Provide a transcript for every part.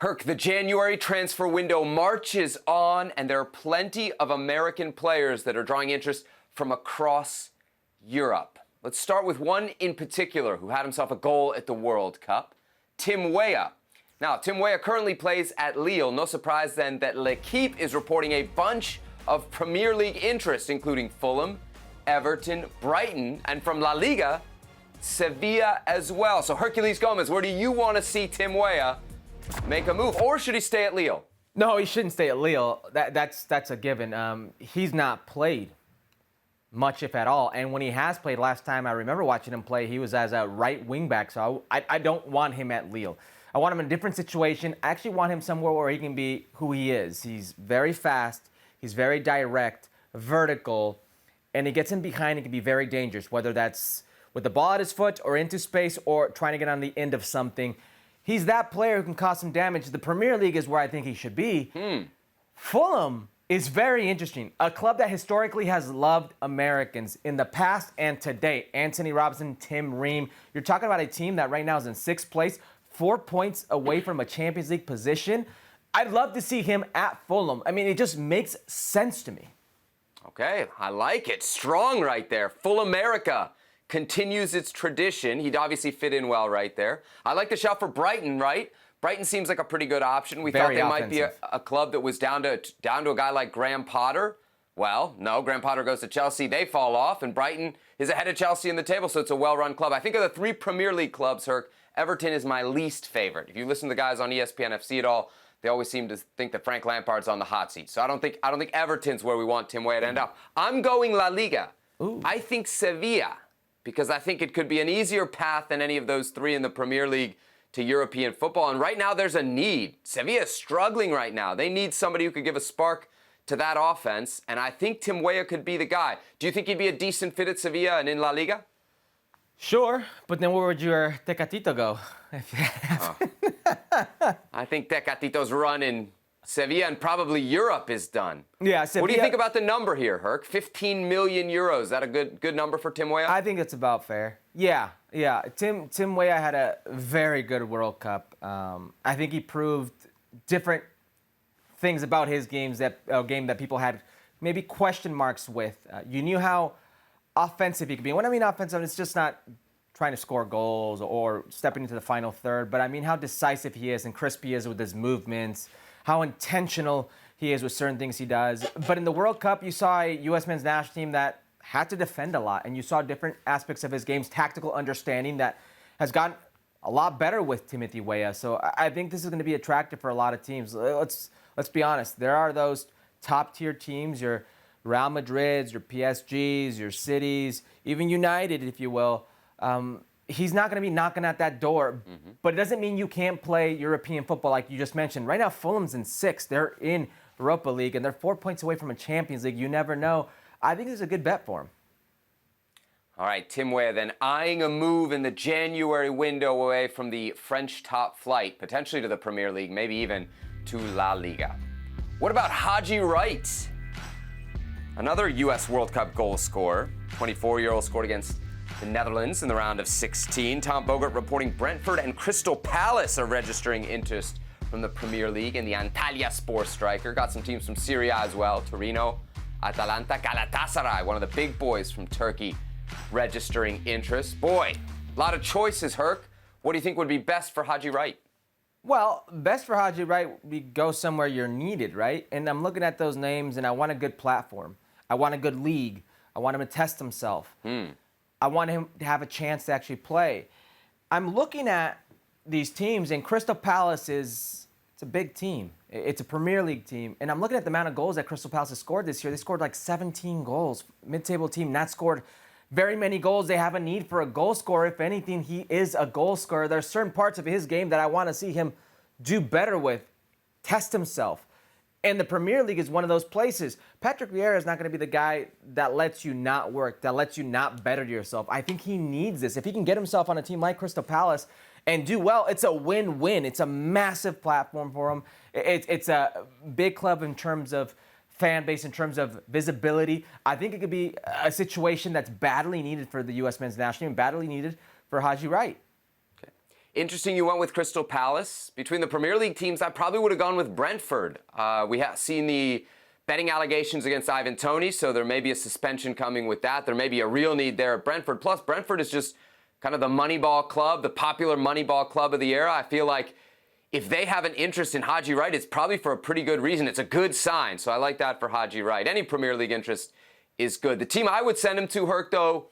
Herc, the January transfer window marches on, and there are plenty of American players that are drawing interest from across Europe. Let's start with one in particular who had himself a goal at the World Cup, Tim Weah. Now, Tim Weah currently plays at Lille. No surprise then that L'Equipe is reporting a bunch of Premier League interest, including Fulham, Everton, Brighton, and from La Liga, Sevilla as well. So Herculez Gomez, where do you want to see Tim Weah make a move, or should he stay at Lille? No, he shouldn't stay at Lille. That's a given. He's not played much, if at all. And when he has played, last time I remember watching him play, he was as a right wing back. So I don't want him at Lille. I want him in a different situation. I actually want him somewhere where he can be who he is. He's very fast. He's very direct, vertical, and he gets in behind and can be very dangerous, whether that's with the ball at his foot or into space or trying to get on the end of something. He's that player who can cause some damage. The Premier League is where I think he should be. Fulham is very interesting. A club that historically has loved Americans in the past and today. Anthony Robinson, Tim Ream. You're talking about a team that right now is in 6th place, 4 points away from a Champions League position. I'd love to see him at Fulham. I mean, it just makes sense to me. Okay, I like it. Strong right there. Full America continues its tradition. He'd obviously fit in well right there. I like the shout for Brighton, right? Brighton seems like a pretty good option. We thought they might be a club that was down to a guy like Graham Potter. Well, no, Graham Potter goes to Chelsea. They fall off, and Brighton is ahead of Chelsea in the table, so it's a well-run club. I think of the 3 Premier League clubs, Herc, Everton is my least favorite. If you listen to the guys on ESPN FC at all, they always seem to think that Frank Lampard's on the hot seat. So I don't think Everton's where we want Tim Weah to end up. I'm going La Liga. Ooh. I think Sevilla, because I think it could be an easier path than any of those 3 in the Premier League to European football. And right now there's a need. Sevilla is struggling right now. They need somebody who could give a spark to that offense. And I think Tim Weah could be the guy. Do you think he'd be a decent fit at Sevilla and in La Liga? Sure, but then where would your Tecatito go? I think Tecatito's run in Sevilla and probably Europe is done. Yeah, Sevilla. What do you think about the number here, Herc? 15 million euros. Is that a good number for Tim Weah? I think it's about fair. Yeah. Tim Weah had a very good World Cup. I think he proved different things about his game that people had maybe question marks with. You knew how offensive he could be. When I mean offensive, it's just not trying to score goals or stepping into the final third, but I mean how decisive he is and crisp he is with his movements, how intentional he is with certain things he does. But in the World Cup, you saw a U.S. men's national team that had to defend a lot, and you saw different aspects of his game's tactical understanding that has gotten a lot better with Timothy Weah. So I think this is going to be attractive for a lot of teams. Let's be honest. There are those top-tier teams, your Real Madrids, your PSGs, your Cities, even United, if you will. He's not going to be knocking at that door, but it doesn't mean you can't play European football like you just mentioned. Right now, Fulham's in 6th. They're in Europa League, and they're 4 points away from a Champions League. You never know. I think this is a good bet for him. All right, Tim Weah then eyeing a move in the January window away from the French top flight, potentially to the Premier League, maybe even to La Liga. What about Haji Wright? Another U.S. World Cup goal scorer, 24-year-old, scored against the Netherlands in the round of 16. Tom Bogert reporting Brentford and Crystal Palace are registering interest from the Premier League, and the Antalyaspor striker got some teams from Serie A as well, Torino, Atalanta, Galatasaray, one of the big boys from Turkey, registering interest. Boy, a lot of choices, Herc. What do you think would be best for Haji Wright? Well, best for Haji Wright would be go somewhere you're needed, right? And I'm looking at those names, and I want a good platform. I want a good league. I want him to test himself. I want him to have a chance to actually play. I'm looking at these teams, and Crystal Palace it's a big team. It's a Premier League team. And I'm looking at the amount of goals that Crystal Palace has scored this year. They scored like 17 goals. Mid-table team not scored very many goals. They have a need for a goal scorer. If anything, he is a goal scorer. There are certain parts of his game that I want to see him do better with, test himself. And the Premier League is one of those places. Patrick Vieira is not going to be the guy that lets you not work, that lets you not better yourself. I think he needs this. If he can get himself on a team like Crystal Palace and do well, it's a win-win. It's a massive platform for him. It's a big club in terms of fan base, in terms of visibility. I think it could be a situation that's badly needed for the U.S. men's national team, badly needed for Haji Wright. Interesting you went with Crystal Palace. Between the Premier League teams, I probably would have gone with Brentford. We have seen the betting allegations against Ivan Toney, so there may be a suspension coming with that. There may be a real need there at Brentford. Plus, Brentford is just kind of the Moneyball club, the popular Moneyball club of the era. I feel like if they have an interest in Haji Wright, it's probably for a pretty good reason. It's a good sign, so I like that for Haji Wright. Any Premier League interest is good. The team I would send him to, Herc, though,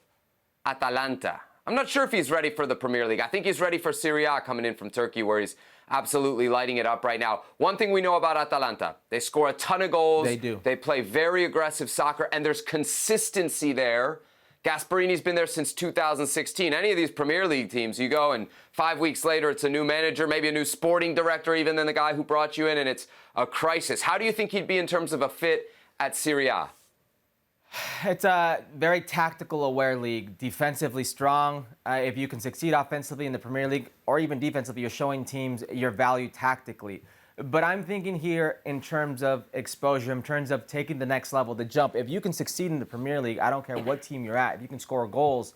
Atalanta. I'm not sure if he's ready for the Premier League. I think he's ready for Serie A coming in from Turkey, where he's absolutely lighting it up right now. One thing we know about Atalanta, they score a ton of goals. They do. They play very aggressive soccer, and there's consistency there. Gasparini's been there since 2016. Any of these Premier League teams, you go and 5 weeks later it's a new manager, maybe a new sporting director even than the guy who brought you in, and it's a crisis. How do you think he'd be in terms of a fit at Serie A? It's a very tactical aware league, defensively strong. If you can succeed offensively in the Premier League or even defensively, you're showing teams your value tactically. But I'm thinking here in terms of exposure, in terms of taking the next level, the jump. If you can succeed in the Premier League, I don't care what team you're at, if you can score goals,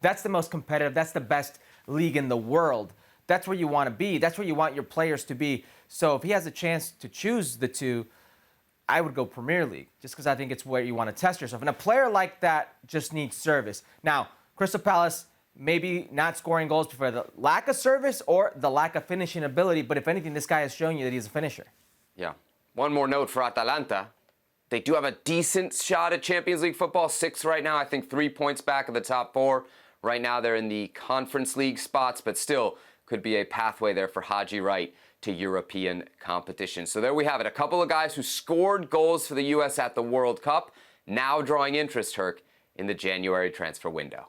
that's the most competitive, that's the best league in the world. That's where you want to be. That's where you want your players to be. So if he has a chance to choose the two, I would go Premier League, just because I think it's where you want to test yourself. And a player like that just needs service. Now, Crystal Palace, maybe not scoring goals for the lack of service or the lack of finishing ability, but if anything, this guy is showing you that he's a finisher. Yeah. One more note for Atalanta. They do have a decent shot at Champions League football, 6th right now. I think 3 points back of the top 4. Right now they're in the Conference League spots, but still could be a pathway there for Haji Wright to European competition. So there we have it. A couple of guys who scored goals for the U.S. at the World Cup, now drawing interest, Herc, in the January transfer window.